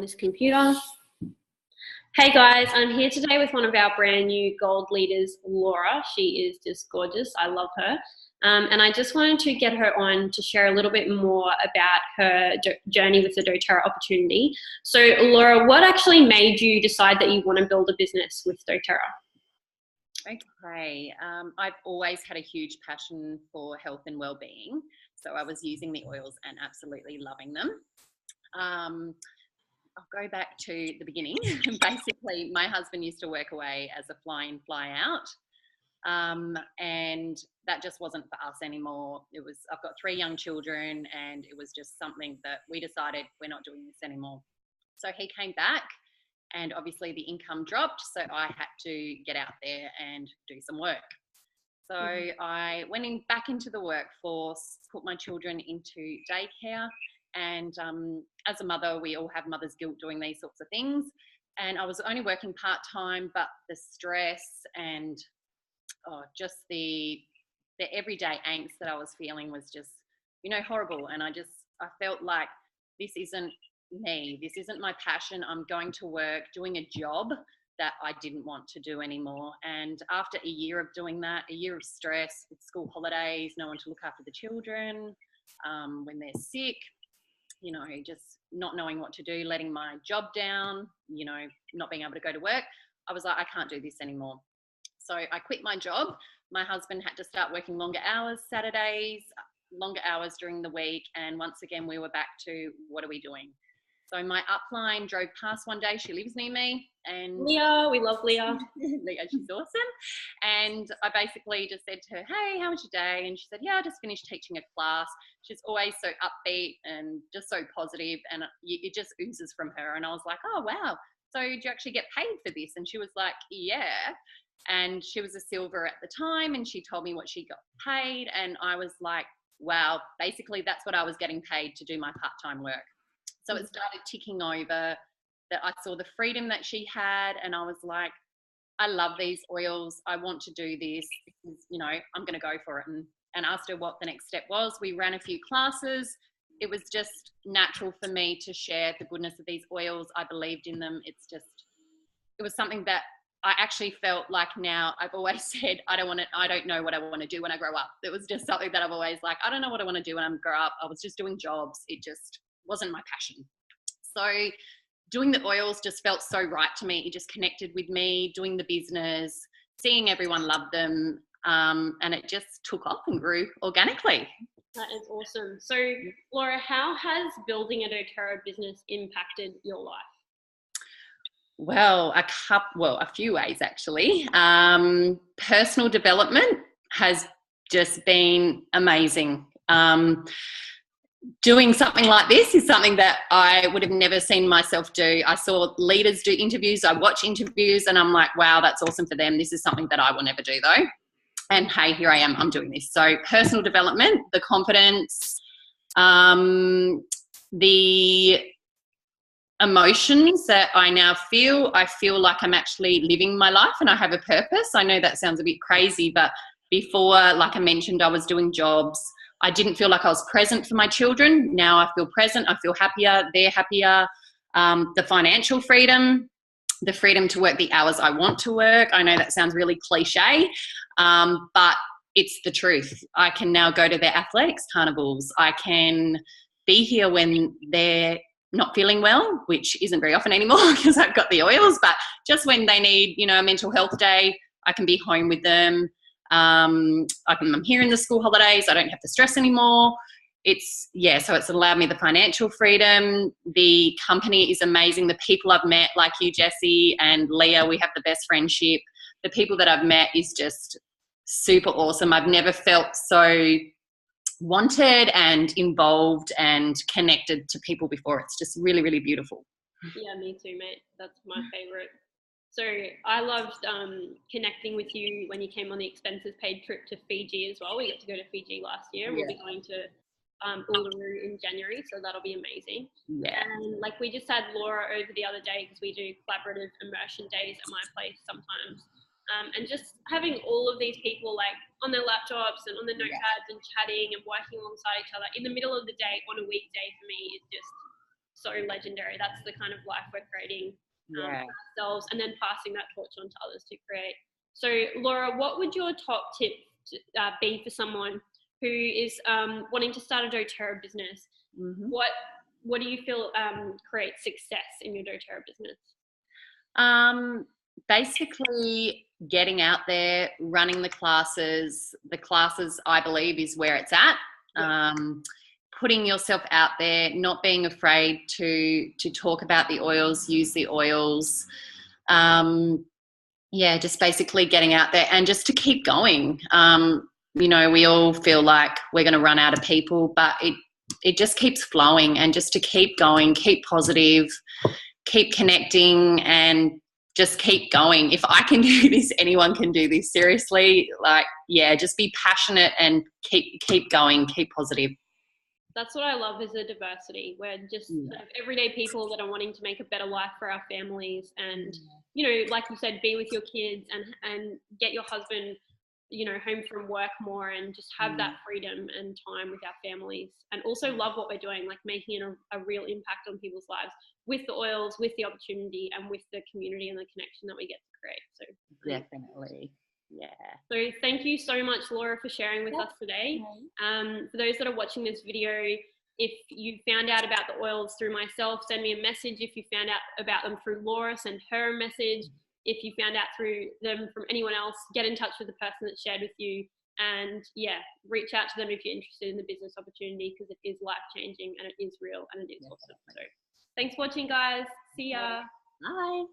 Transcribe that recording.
this computer. Hey guys, I'm here today with one of our brand new gold leaders, Laura. She is just gorgeous. I love her. And I just wanted to get her on to share a little bit more about her journey with the doTERRA opportunity. So Laura, what actually made you decide that you want to build a business with doTERRA? Okay, I've always had a huge passion for health and well-being. So I was using the oils and absolutely loving them. I'll go back to the beginning. Basically, my husband used to work away as a fly-in, fly-out. And that just wasn't for us anymore. I've got 3 young children, and it was just something that we decided we're not doing this anymore. So he came back, and obviously the income dropped. So I had to get out there and do some work. So I went back into the workforce, put my children into daycare. And as a mother, we all have mother's guilt doing these sorts of things. And I was only working part-time, but the stress and just the everyday angst that I was feeling was just, horrible. And I felt like this isn't me. This isn't my passion. I'm going to work doing a job that I didn't want to do anymore. And after a year of doing that, a year of stress with school holidays, no one to look after the children, when they're sick, just not knowing what to do, letting my job down, not being able to go to work, I was like, I can't do this anymore. So I quit my job. My husband had to start working longer hours Saturdays, longer hours during the week. And once again, we were back to, what are we doing? So my upline drove past one day. She lives near me. And Leah, we love Leah. Leah, she's awesome. And I basically just said to her, hey, how was your day? And she said, yeah, I just finished teaching a class. She's always so upbeat and just so positive, and it just oozes from her. And I was like, oh, wow. So did you actually get paid for this? And she was like, yeah. And she was a silver at the time, and she told me what she got paid. And I was like, wow, basically that's what I was getting paid to do my part-time work. So it started ticking over, that I saw the freedom that she had, and I was like, I love these oils. I want to do this. I'm going to go for it. And asked her what the next step was. We ran a few classes. It was just natural for me to share the goodness of these oils. I believed in them. It was something that I actually felt like now. I've always said, I don't know what I want to do when I grow up. It was just something that I've always like, I don't know what I want to do when I grow up. I was just doing jobs. It just wasn't my passion. So doing the oils just felt so right to me. It just connected with me, doing the business, seeing everyone love them. And it just took off and grew organically. That is awesome. So Laura, how has building a doTERRA business impacted your life? Well, a few ways actually. Personal development has just been amazing. Doing something like this is something that I would have never seen myself do. I saw leaders do interviews, I watch interviews, and I'm like, wow, that's awesome for them. This is something that I will never do though. And hey, here I am, I'm doing this. So personal development, the confidence, the emotions that I now feel, I feel like I'm actually living my life and I have a purpose. I know that sounds a bit crazy, but before, like I mentioned, I was doing jobs. I didn't feel like I was present for my children. Now I feel present. I feel happier. They're happier. The financial freedom, the freedom to work the hours I want to work. I know that sounds really cliche, but it's the truth. I can now go to their athletics carnivals. I can be here when they're not feeling well, which isn't very often anymore because I've got the oils, but just when they need, a mental health day, I can be home with them. I'm here in the school holidays. I don't have to stress anymore. So it's allowed me the financial freedom. The company is amazing. The people I've met, like you, Jessie, and Leah, we have the best friendship. The people that I've met is just super awesome. I've never felt so wanted and involved and connected to people before. It's just really, really beautiful. Yeah, me too, mate. That's my favorite. So I loved connecting with you when you came on the expenses paid trip to Fiji as well. We got to go to Fiji last year. We'll be going to Uluru in January, so that'll be amazing. Yeah. And like we just had Laura over the other day because we do collaborative immersion days at my place sometimes. And just having all of these people like on their laptops and on their notepads and chatting and working alongside each other in the middle of the day on a weekday for me is just so legendary. That's the kind of life we're creating Yeah. for ourselves, and then passing that torch on to others to create. So Laura, what would your top tip be for someone who is wanting to start a doTERRA business? Mm-hmm. What do you feel creates success in your doTERRA business? Basically getting out there, running the classes. The classes, I believe, is where it's at. Putting yourself out there, not being afraid to talk about the oils, use the oils. Just basically getting out there and just to keep going. We all feel like we're going to run out of people, but it just keeps flowing, and just to keep going, keep positive, keep connecting, and just keep going. If I can do this, anyone can do this. Seriously, just be passionate and keep going, keep positive. That's what I love, is the diversity. We're just sort of everyday people that are wanting to make a better life for our families, and like you said, be with your kids and get your husband home from work more, and just have that freedom and time with our families, and also love what we're doing, like making a real impact on people's lives with the oils, with the opportunity, and with the community and the connection that we get to create. So definitely. Yeah. So thank you so much, Laura, for sharing with us today. For those that are watching this video, if you found out about the oils through myself, send me a message. If you found out about them through Laura, send her a message. If you found out through them from anyone else, get in touch with the person that shared with you, and reach out to them if you're interested in the business opportunity, because it is life-changing and it is real and it is awesome. So thanks for watching, guys. See ya. Bye.